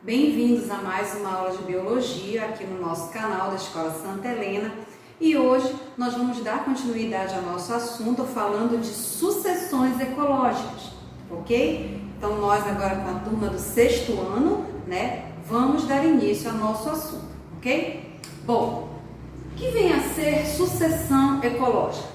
Bem-vindos a mais uma aula de Biologia aqui no nosso canal da Escola Santa Helena. E hoje nós vamos dar continuidade ao nosso assunto falando de sucessões ecológicas, ok? Então nós agora com a turma do 6º ano, vamos dar início ao nosso assunto, ok? Bom, o que vem a ser sucessão ecológica?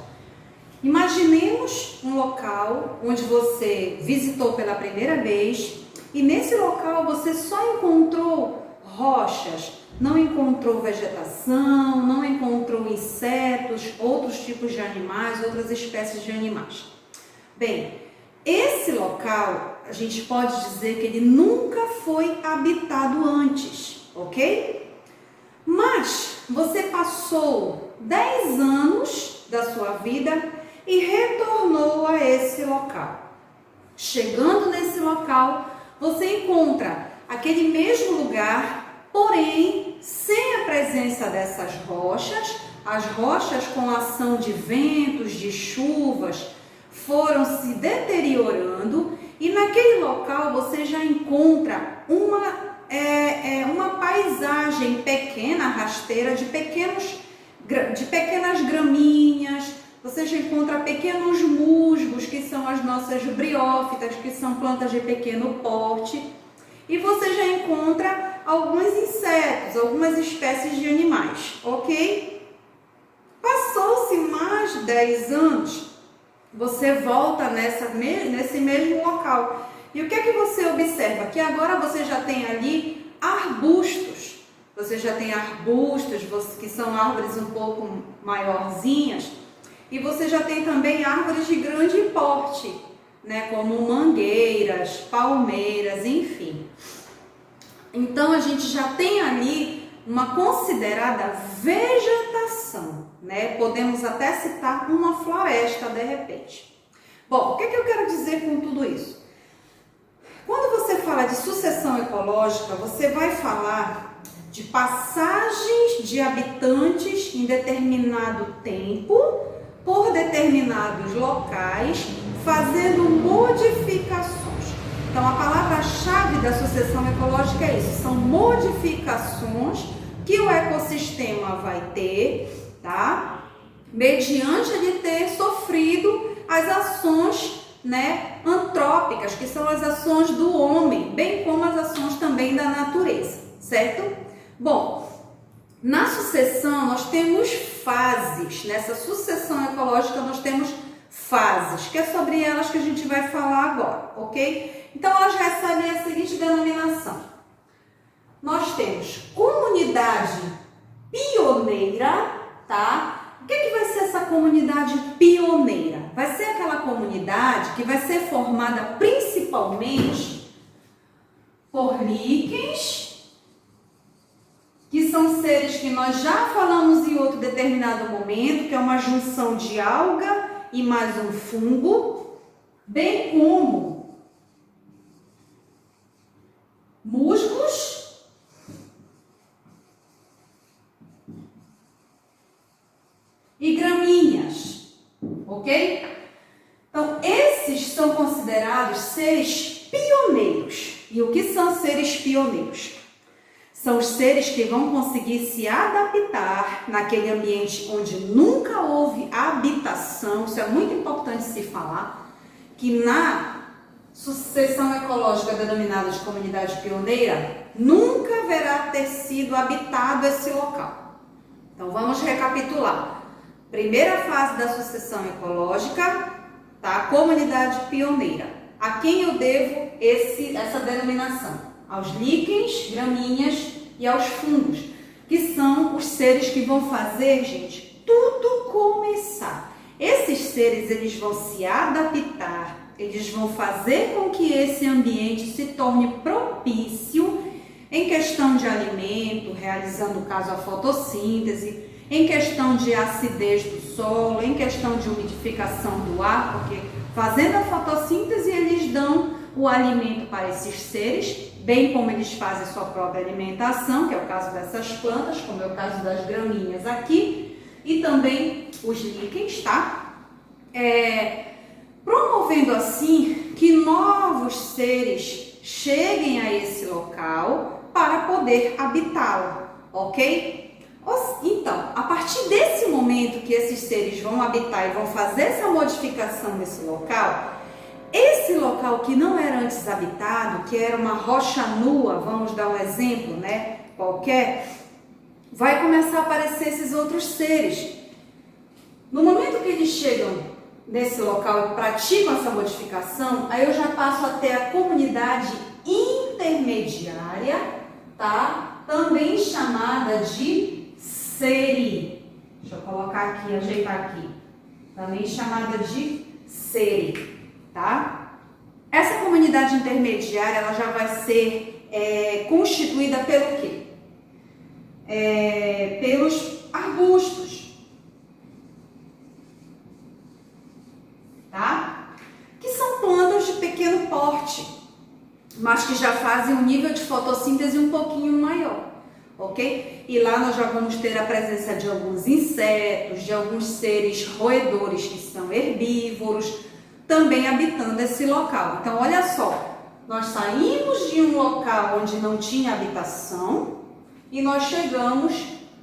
Imaginemos um local onde você visitou pela primeira vez e nesse local você só encontrou rochas, não encontrou vegetação, não encontrou insetos, outros tipos de animais, outras espécies de animais. Bem, esse local a gente pode dizer que ele nunca foi habitado antes, ok? Mas você passou 10 anos da sua vida e retornou a esse local. Chegando nesse local, você encontra aquele mesmo lugar, porém sem a presença dessas rochas. As rochas, com a ação de ventos, de chuvas, foram se deteriorando e naquele local você já encontra uma paisagem pequena, rasteira, de pequenas graminhas. Você já encontra pequenos musgos, que são as nossas briófitas, que são plantas de pequeno porte. E você já encontra alguns insetos, algumas espécies de animais, ok? Passou-se mais de 10 anos, você volta nesse mesmo local. E o que é que você observa? Que agora você já tem ali arbustos. Você já tem arbustos, que são árvores um pouco maiorzinhas. E você já tem também árvores de grande porte, como mangueiras, palmeiras, enfim. Então, a gente já tem ali uma considerada vegetação, Podemos até citar uma floresta, de repente. Bom, o que eu quero dizer com tudo isso? Quando você fala de sucessão ecológica, você vai falar de passagens de habitantes em determinado tempo, por determinados locais, fazendo modificações. Então, a palavra-chave da sucessão ecológica é isso, são modificações que o ecossistema vai ter, mediante ele ter sofrido as ações, antrópicas, que são as ações do homem, bem como as ações também da natureza, certo? Bom, na sucessão nós temos fases, nessa sucessão ecológica nós temos fases, que é sobre elas que a gente vai falar agora, ok? Então elas recebem a seguinte denominação. Nós temos comunidade pioneira, O que vai ser essa comunidade pioneira? Vai ser aquela comunidade que vai ser formada principalmente por líquens, que são seres que nós já falamos em outro determinado momento, que é uma junção de alga e mais um fungo, bem como musgos e gramíneas, ok? Então, esses são considerados seres pioneiros. E o que são seres pioneiros? São os seres que vão conseguir se adaptar naquele ambiente onde nunca houve habitação. Isso é muito importante se falar, que na sucessão ecológica denominada de comunidade pioneira, nunca haverá ter sido habitado esse local. Então, vamos recapitular. Primeira fase da sucessão ecológica, comunidade pioneira. A quem eu devo essa denominação? Aos líquens, gramíneas e aos fungos, que são os seres que vão fazer, gente, tudo começar. Esses seres, eles vão se adaptar, eles vão fazer com que esse ambiente se torne propício em questão de alimento, realizando, no caso, a fotossíntese, em questão de acidez do solo, em questão de umidificação do ar, porque fazendo a fotossíntese, eles dão o alimento para esses seres, bem como eles fazem sua própria alimentação, que é o caso dessas plantas, como é o caso das gramíneas aqui, e também os líquens, promovendo assim que novos seres cheguem a esse local, para poder habitá-lo, ok? Então, a partir desse momento que esses seres vão habitar e vão fazer essa modificação nesse local, esse local que não era antes habitado, que era uma rocha nua, vamos dar um exemplo, né, qualquer, vai começar a aparecer esses outros seres. No momento que eles chegam nesse local e praticam essa modificação, aí eu já passo a ter a comunidade intermediária, tá? Também chamada de Seri. Deixa eu colocar aqui, ajeitar aqui. Também chamada de Seri, tá? Essa comunidade intermediária, ela já vai ser constituída pelo quê? Pelos arbustos, tá? Que são plantas de pequeno porte, mas que já fazem um nível de fotossíntese um pouquinho maior, ok? E lá nós já vamos ter a presença de alguns insetos, de alguns seres roedores que são herbívoros, também habitando esse local. Então, olha só, nós saímos de um local onde não tinha habitação e nós chegamos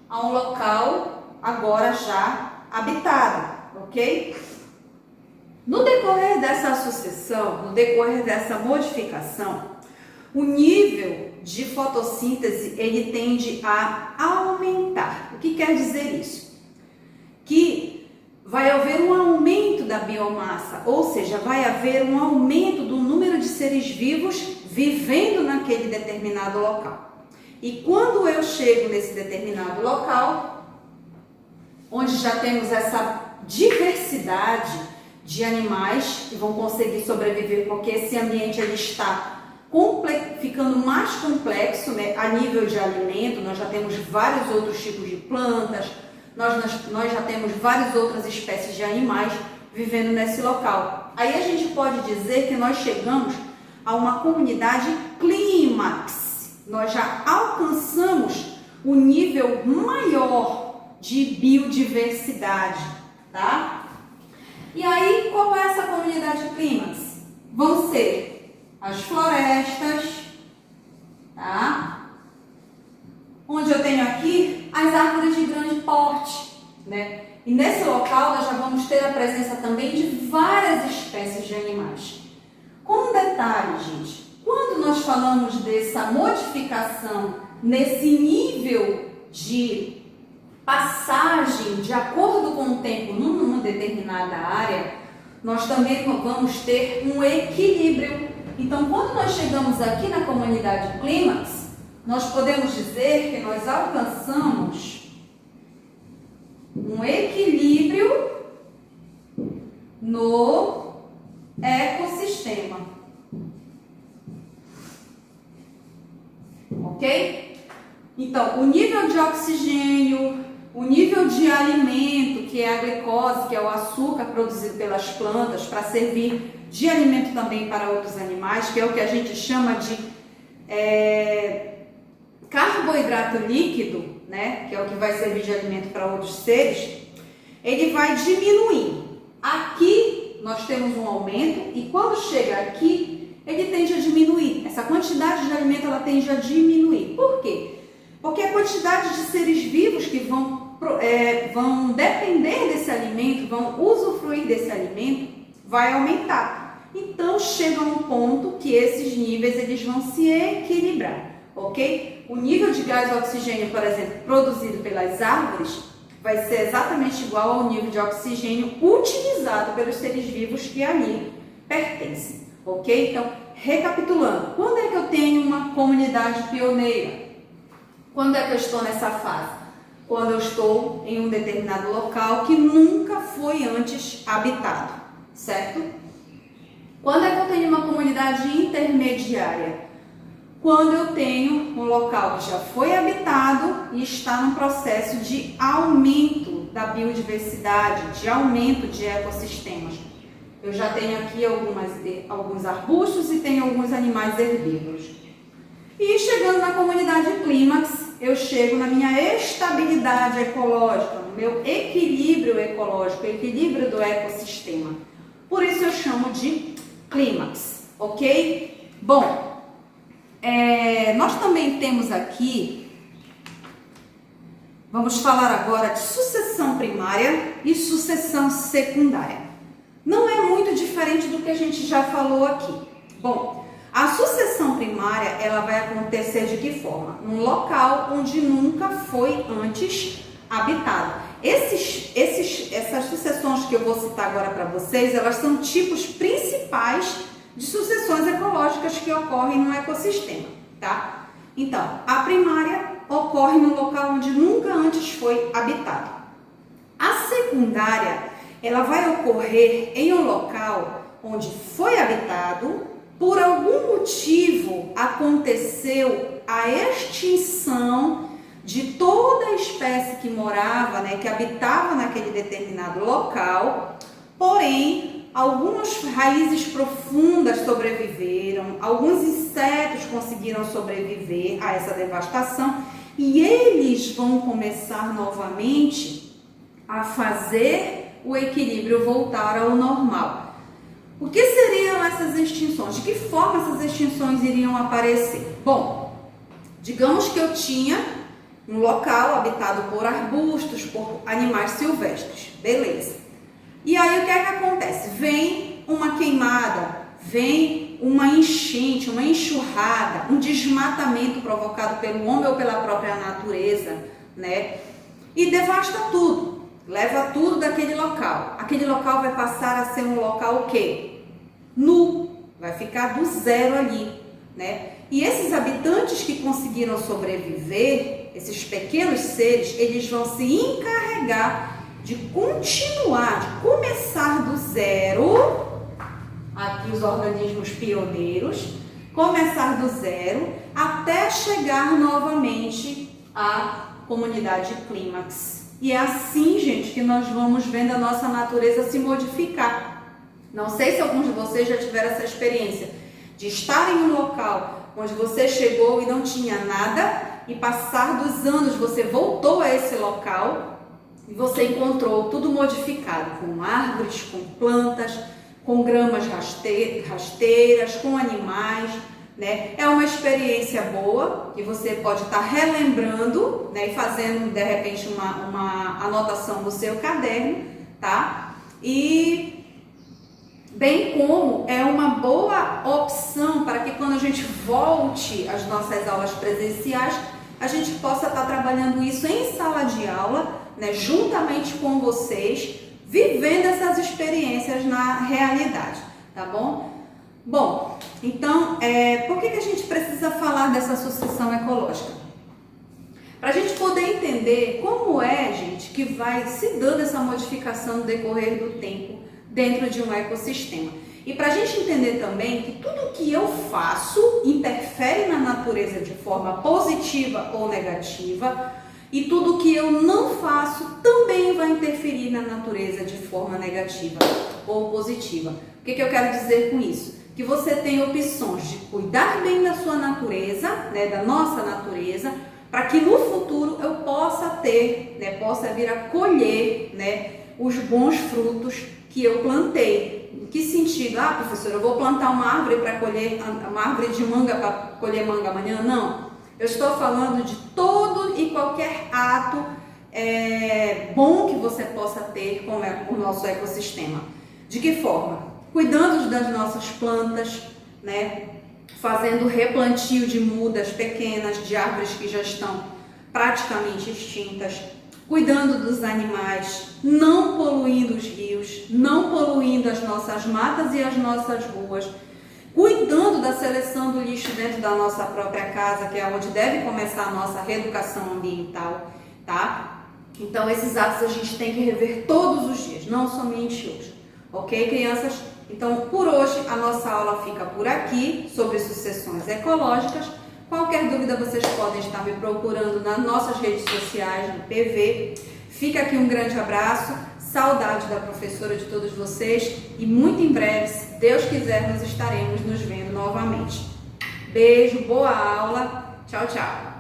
a um local agora já habitado, ok? No decorrer dessa sucessão, no decorrer dessa modificação, o nível de fotossíntese ele tende a aumentar. O que quer dizer isso? Que vai haver um aumento da biomassa, ou seja, vai haver um aumento do número de seres vivos vivendo naquele determinado local. E quando eu chego nesse determinado local, onde já temos essa diversidade de animais que vão conseguir sobreviver, porque esse ambiente ele está ficando mais complexo, né? A nível de alimento, nós já temos vários outros tipos de plantas, nós já temos várias outras espécies de animais vivendo nesse local. Aí a gente pode dizer que nós chegamos a uma comunidade clímax. Nós já alcançamos o nível maior de biodiversidade, tá? E aí, qual é essa comunidade clímax? Vão ser as florestas, tá? Onde eu tenho aqui as árvores de grande porte, né? E nesse local nós já vamos ter a presença também de várias espécies de animais. Com um detalhe, gente, quando nós falamos dessa modificação nesse nível de passagem de acordo com o tempo numa determinada área, nós também vamos ter um equilíbrio. Então, quando nós chegamos aqui na comunidade clímax, nós podemos dizer que nós alcançamos um equilíbrio no ecossistema. Ok? Então, o nível de oxigênio, o nível de alimento, que é a glicose, que é o açúcar produzido pelas plantas para servir de alimento também para outros animais, que é o que a gente chama de carboidrato líquido, né? Que é o que vai servir de alimento para outros seres, ele vai diminuindo. Aqui nós temos um aumento e quando chega aqui, ele tende a diminuir. Essa quantidade de alimento ela tende a diminuir. Por quê? Porque a quantidade de seres vivos que vão depender desse alimento, vão usufruir desse alimento, vai aumentar. Então, chega um ponto que esses níveis eles vão se equilibrar, ok? O nível de gás e oxigênio, por exemplo, produzido pelas árvores, vai ser exatamente igual ao nível de oxigênio utilizado pelos seres vivos que ali pertencem, ok? Então, recapitulando, quando é que eu tenho uma comunidade pioneira? Quando é que eu estou nessa fase? Quando eu estou em um determinado local que nunca foi antes habitado, certo? Quando é que eu tenho uma comunidade intermediária? Quando eu tenho um local que já foi habitado e está no processo de aumento da biodiversidade, de aumento de ecossistemas. Eu já tenho aqui alguns arbustos e tenho alguns animais herbívoros. E chegando na comunidade clímax, eu chego na minha estabilidade ecológica, no meu equilíbrio ecológico, equilíbrio do ecossistema. Por isso eu chamo de clímax, ok? Bom, nós também temos aqui, vamos falar agora de sucessão primária e sucessão secundária. Não é muito diferente do que a gente já falou aqui. Bom, a sucessão primária, ela vai acontecer de que forma? Num local onde nunca foi antes habitado. Essas sucessões que eu vou citar agora para vocês, elas são tipos principais de sucessões ecológicas que ocorrem no ecossistema, tá? Então, a primária ocorre no local onde nunca antes foi habitado. A secundária, ela vai ocorrer em um local onde foi habitado, por algum motivo aconteceu a extinção de toda a espécie que morava, né, que habitava naquele determinado local, porém, algumas raízes profundas sobreviveram, alguns insetos conseguiram sobreviver a essa devastação e eles vão começar novamente a fazer o equilíbrio voltar ao normal. O que seriam essas extinções? De que forma essas extinções iriam aparecer? Bom, digamos que eu tinha um local habitado por arbustos, por animais silvestres, beleza. E aí o que é que acontece? Vem uma queimada, vem uma enchente, uma enxurrada, um desmatamento provocado pelo homem ou pela própria natureza, né? E devasta tudo, leva tudo daquele local. Aquele local vai passar a ser um local o quê? Nu, vai ficar do zero ali, né? E esses habitantes que conseguiram sobreviver, esses pequenos seres, eles vão se encarregar de continuar, de começar do zero, aqui os organismos pioneiros, começar do zero até chegar novamente à comunidade clímax. E é assim, gente, que nós vamos vendo a nossa natureza se modificar. Não sei se alguns de vocês já tiveram essa experiência de estar em um local onde você chegou e não tinha nada, e passar dos anos você voltou a esse local e você encontrou tudo modificado, com árvores, com plantas, com gramas rasteiras, com animais, né? É uma experiência boa que você pode estar relembrando, né? E fazendo de repente uma anotação no seu caderno, tá? E bem como é uma boa opção para que quando a gente volte às nossas aulas presenciais, a gente possa estar trabalhando isso em sala de aula, né, juntamente com vocês, vivendo essas experiências na realidade, tá bom? Bom, então, por que a gente precisa falar dessa sucessão ecológica? Para a gente poder entender como gente, que vai se dando essa modificação no decorrer do tempo dentro de um ecossistema. E para a gente entender também que tudo que eu faço interfere na natureza de forma positiva ou negativa, e tudo que eu não faço também vai interferir na natureza de forma negativa ou positiva. O que eu quero dizer com isso? Que você tem opções de cuidar bem da sua natureza, né, da nossa natureza, para que no futuro eu possa ter, né, possa vir a colher, né, os bons frutos que eu plantei. Em que sentido? Ah, professora, eu vou plantar uma árvore para colher, uma árvore de manga para colher manga amanhã? Não. Eu estou falando de todo e qualquer ato bom que você possa ter com o nosso ecossistema. De que forma? Cuidando das nossas plantas, né? Fazendo replantio de mudas pequenas, de árvores que já estão praticamente extintas, cuidando dos animais, não poluindo os rios, não poluindo as nossas matas e as nossas ruas, cuidando da seleção do lixo dentro da nossa própria casa, que é onde deve começar a nossa reeducação ambiental, tá? Então, esses atos a gente tem que rever todos os dias, não somente hoje. Ok, crianças? Então, por hoje, a nossa aula fica por aqui, sobre sucessões ecológicas. Qualquer dúvida, vocês podem estar me procurando nas nossas redes sociais, no PV. Fica aqui um grande abraço, saudade da professora, de todos vocês, e muito em breve, se Deus quiser, nós estaremos nos vendo novamente. Beijo, boa aula, tchau, tchau!